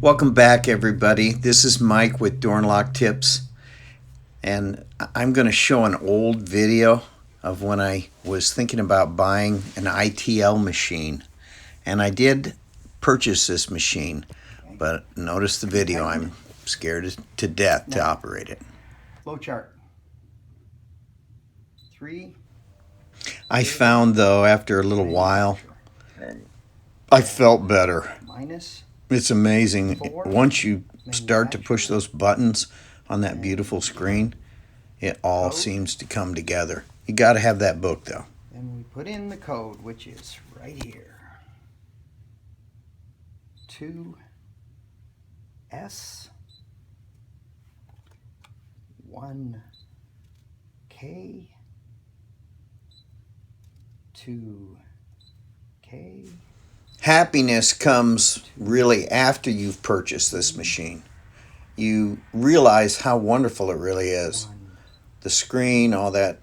Welcome back, everybody. This is Mike with Door and Lock Tips, and I'm going to show an old video of when I was thinking about buying an ITL machine, and I did purchase this machine, but notice the video. I'm scared to death to operate it. Flow chart. 3. I found, though, after a little while, I felt better. Minus. It's amazing. Once you start to push those buttons on that beautiful screen, it all seems to come together. You got to have that book, though. And we put in the code, which is right here. 2S 1K 2K. Happiness comes really after you've purchased this machine. You realize how wonderful it really is. The screen, all that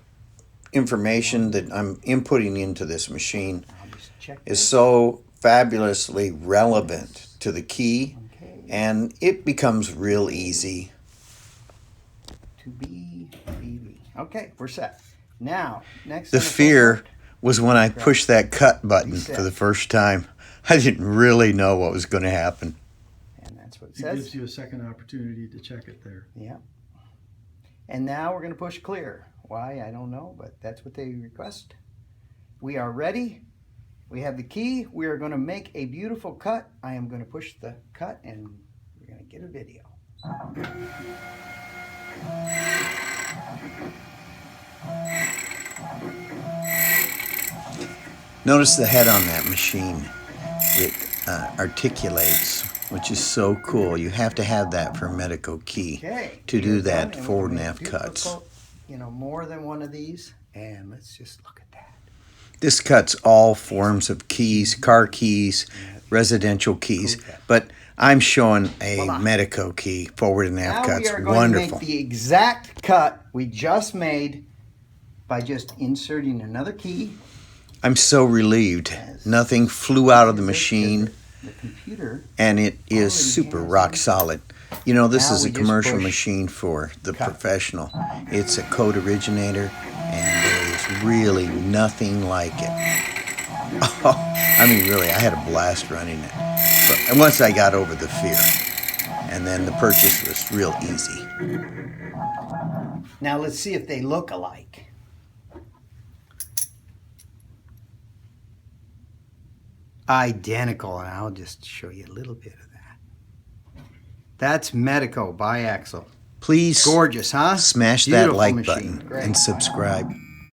information that I'm inputting into this machine is so fabulously relevant to the key, and it becomes real easy. Okay, we're set. Now, next. The fear was when I pushed that cut button for the first time. I didn't really know what was going to happen. And that's what it says. It gives you a second opportunity to check it there. Yeah. And now we're going to push clear. Why, I don't know, but that's what they request. We are ready. We have the key. We are going to make a beautiful cut. I am going to push the cut and we're going to get a video. Notice the head on that machine. It articulates, which is so cool. You have to have that for a medical key to do that forward and aft cuts. You know, more than one of these, and let's just look at that. This cuts all forms of keys, car keys, residential keys, but I'm showing a medico key, forward and aft cuts. Now we are going to make the exact cut we just made by just inserting another key. I'm so relieved. Nothing flew out of the machine, and it is super rock solid. You know, this is a commercial machine for the professional. It's a code originator, and there is really nothing like it. Oh, I mean, really, I had a blast running it. But once I got over the fear, and then the purchase was real easy. Now let's see if they look alike. Identical, and I'll just show you a little bit of that. That's Medico biaxial. Please, gorgeous, huh? Smash that like button and subscribe.